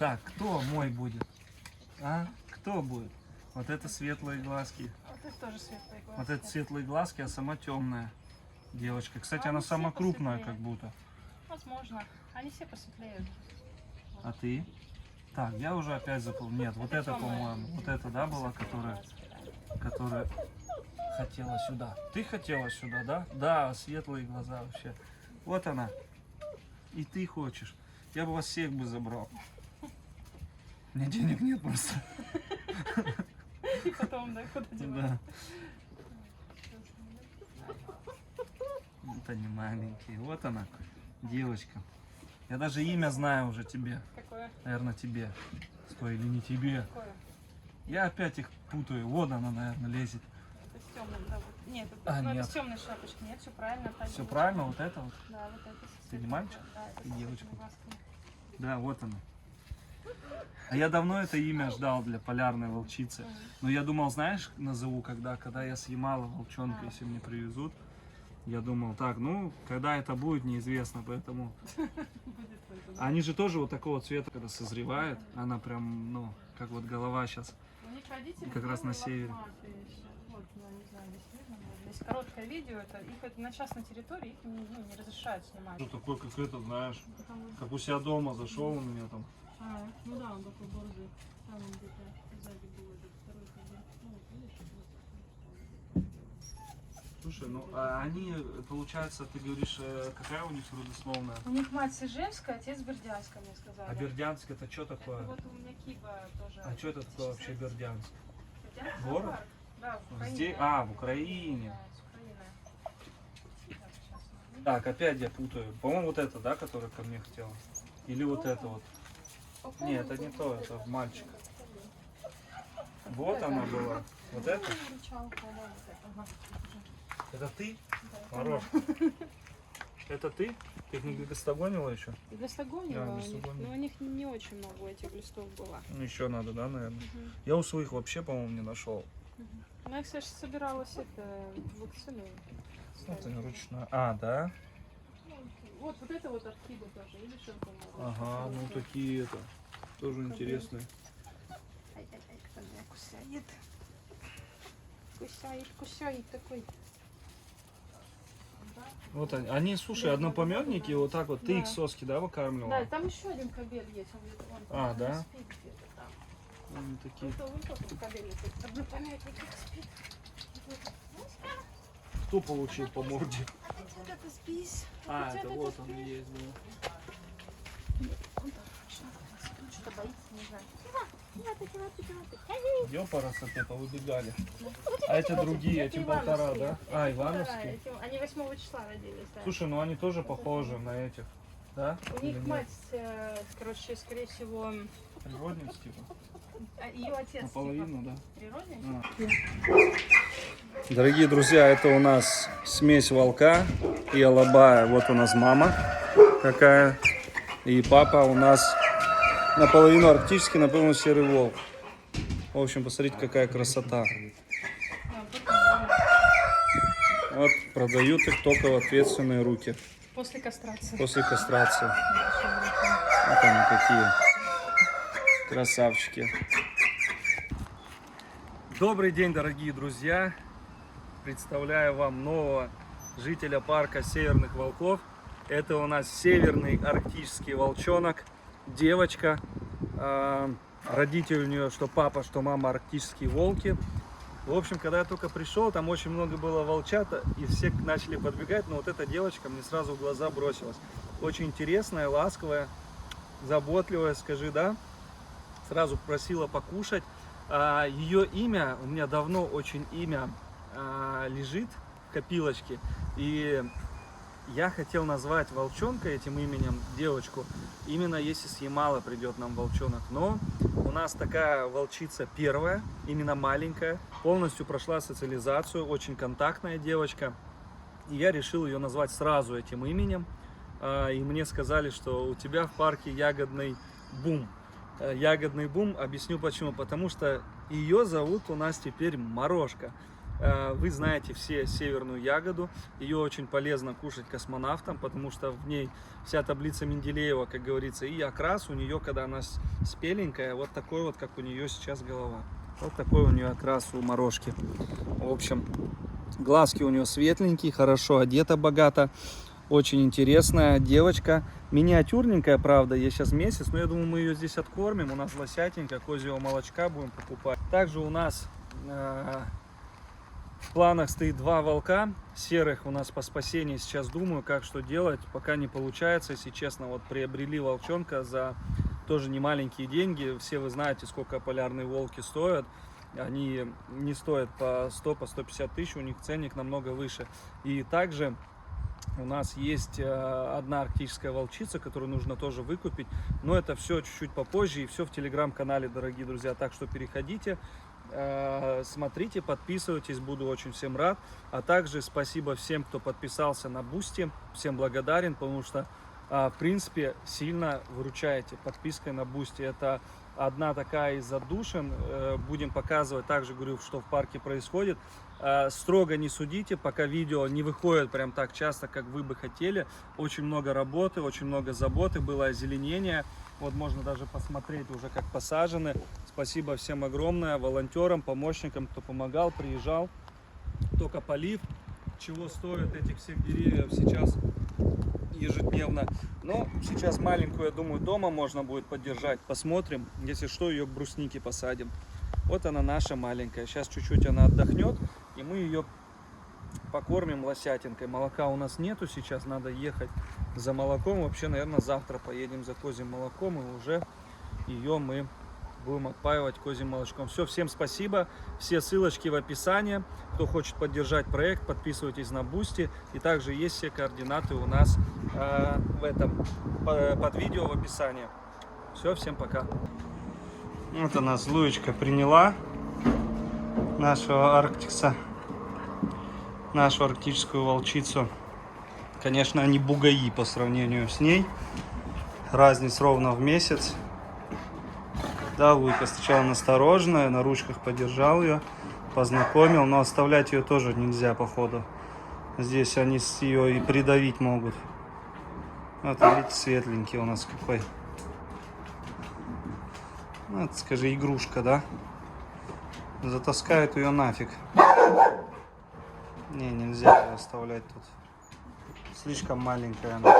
Так, кто мой будет? А? Кто будет? Вот это светлые глазки. Вот это тоже светлые глазки. Вот это светлые глазки, а сама темная девочка. Кстати, А она они самая все крупная, посветлее. как будто. Возможно. Они все посветлеют. А ты? Так, я уже опять запомнил. Нет, вот это, темная. по-моему, вот это, да, была, которая хотела сюда. Ты хотела сюда, да? Да, светлые глаза вообще. Вот она. И ты хочешь. Я бы вас всех бы забрал. У меня денег нет просто. И потом, да, куда девать? Да. Это не маленький. Вот она, девочка. Я даже имя знаю уже тебе. Какое? Наверное, тебе. Стой, или не тебе. Какое? Я опять их путаю. Вот она, наверное, лезет. Это с темным, да. Нет, А, это нет. с темной шапочкой. Нет, все правильно. та Все девочка. правильно, вот это вот. Да, вот это. со Ты не светлыми мальчик? глазами. Да, это Ты со девочка. светлыми глазками. Да, вот она. А я давно это имя ждал для полярной волчицы. Но я думал, знаешь, назову, когда я съемала волчонка, если мне привезут. Я думал, так, ну, когда это будет, неизвестно, поэтому... Будет только, да. Они же тоже вот такого цвета, когда созревает, она прям, ну, как вот голова сейчас. У них родители Как раз на белые, севере. лохматые еще. Вот, я не знаю, здесь видно будет. Здесь короткое видео, это на частной территории, их не разрешают снимать. Ну, такой, как это, знаешь, Потому- как у себя дома зашел у меня там. ну да, он такой борзый. Там он где-то сзади был этот второй хозяин. Ну, вот видишь, вот. Слушай, ну, а они, получается, ты говоришь, какая у них родословная? У них мать Сижевская, отец Бердянская, мне сказали. А Бердянск это что Это такое? вот у меня Киба тоже. А что это такое вообще Бердянск? Бердянск город? зоопарк. Да, в Украине. Здесь? А, в Украине. Да, с Украины. Так, сейчас. Так, опять я путаю. По-моему, вот это, да, которая ко мне хотела? Или вот это вот? Нет, это не то, это мальчик. Вот она была. Вот это? Это ты? Хорош. Это ты? Ты их не глистогонила еще? Глистогонила, Да, у них, глистогонила. но у них не очень много этих глистов было. Ну, еще надо, да, наверное? Я у своих вообще, по-моему, не нашел. Ну, я, кстати, собиралась это вакцину. Это ручная. А, да? Вот это вот от Кибы тоже, видишь, он там. Ага, ну такие это. Тоже интересные. Ай-ай-ай, кто меня кусает. Кусает такой. Вот они, слушай, однопомётники, вот так вот. Ты Да. их соски, да, Да, выкармливала? и там еще один кобель есть, он где-то вон там, А, он да? спит где-то там. Они такие. Это вон тот кобель, однопомётник спит. Кто получил по морде? Когда ты спишь? А, Когда это ты вот он спишь? и есть, да. Он там что-то боится, не знаю. Ёпарасы повыбегали. А эти другие, эти Это полтора, ивановские. да? А, Да, ивановские. они 8 числа родились, да. Слушай, ну они тоже похожи на этих, да? У Или них нет? мать, короче, скорее всего, Природниц, типа? ее отец Наполовину, да? природный. Дорогие друзья, это у нас смесь волка и алабая. Вот у нас мама какая. И папа у нас наполовину арктический, наполовину серый волк. В общем, посмотрите, какая красота. Вот продают их только в ответственные руки. После кастрации. После кастрации. Вот они какие. Красавчики. Добрый день, дорогие друзья. Представляю вам нового жителя парка Северных Волков. Это у нас северный арктический волчонок. Девочка. Родители у нее, что папа, что мама, арктические волки. В общем, когда я только пришел, там очень много было волчата, и все начали подбегать, но вот эта девочка мне сразу в глаза бросилась. Очень интересная, ласковая, заботливая, скажи, да? Сразу просила покушать. Ее имя, у меня давно очень имя лежит в копилочке, и я хотел назвать волчонка этим именем, девочку, именно если с Ямала придет нам волчонок. Но у нас такая волчица первая, именно маленькая, полностью прошла социализацию, очень контактная девочка. И я решил ее назвать сразу этим именем. И мне сказали, что у тебя в парке ягодный бум. Ягодный бум, объясню почему. Потому что ее зовут у нас теперь Морошка. Вы знаете все северную ягоду, ее очень полезно кушать космонавтам, потому что в ней вся таблица Менделеева, как говорится, и окрас у нее, когда она спеленькая, вот такой вот, как у нее сейчас голова. Вот такой у нее окрас у морожки. В общем, глазки у нее светленькие, хорошо одета, богато. Очень интересная девочка. Миниатюрненькая, правда, ей сейчас месяц, но я думаю, мы ее здесь откормим. У нас лосятенькая, козьего молочка будем покупать. Также у нас в планах стоит 2 волка серых у нас по спасению. Сейчас думаю, как что делать. Пока не получается, если честно. Вот приобрели волчонка за тоже немаленькие деньги. Все вы знаете, сколько полярные волки стоят. Они не стоят по 100, по 150 тысяч. У них ценник намного выше. И также у нас есть одна арктическая волчица, которую нужно тоже выкупить. Но это все чуть-чуть попозже. И все в телеграм-канале, дорогие друзья. Так что переходите. Смотрите, подписывайтесь, буду очень всем рад. А также спасибо всем, кто подписался на Boosty. Всем благодарен, потому что, в принципе, сильно выручаете подпиской на Boosty. Это одна такая из отдушин. Будем показывать, также говорю, что в парке происходит. Строго не судите, пока видео не выходит прям так часто, как вы бы хотели. Очень много работы, очень много заботы, было озеленение. Вот можно даже посмотреть уже, как посажены. Спасибо всем огромное, волонтерам, помощникам, кто помогал, приезжал. Только полив, чего стоят этих всех деревьев сейчас ежедневно. Но сейчас маленькую, я думаю, дома можно будет поддержать. Посмотрим, если что, ее к бруснике посадим. Вот она наша маленькая. Сейчас чуть-чуть она отдохнет, и мы ее покормим лосятинкой. Молока у нас нету сейчас, надо ехать за молоком. Вообще, наверное, завтра поедем за козьим молоком, и уже ее мы будем отпаивать козьим молочком. Все, всем спасибо. Все ссылочки в описании. Кто хочет поддержать проект, подписывайтесь на Boosty. И также есть все координаты у нас под видео в описании. Все, всем пока. Вот она, Злуечка, приняла нашего арктикса, нашу арктическую волчицу. Конечно, они бугаи по сравнению с ней. Разница ровно в месяц. Да, Луйка сначала настороженная, на ручках подержал ее, познакомил, но оставлять ее тоже нельзя, походу. Здесь они ее и придавить могут. Вот, видите, светленький у нас какой. Ну, это, скажи, игрушка, да? Затаскают ее нафиг. Не, нельзя ее оставлять тут. Слишком маленькая она.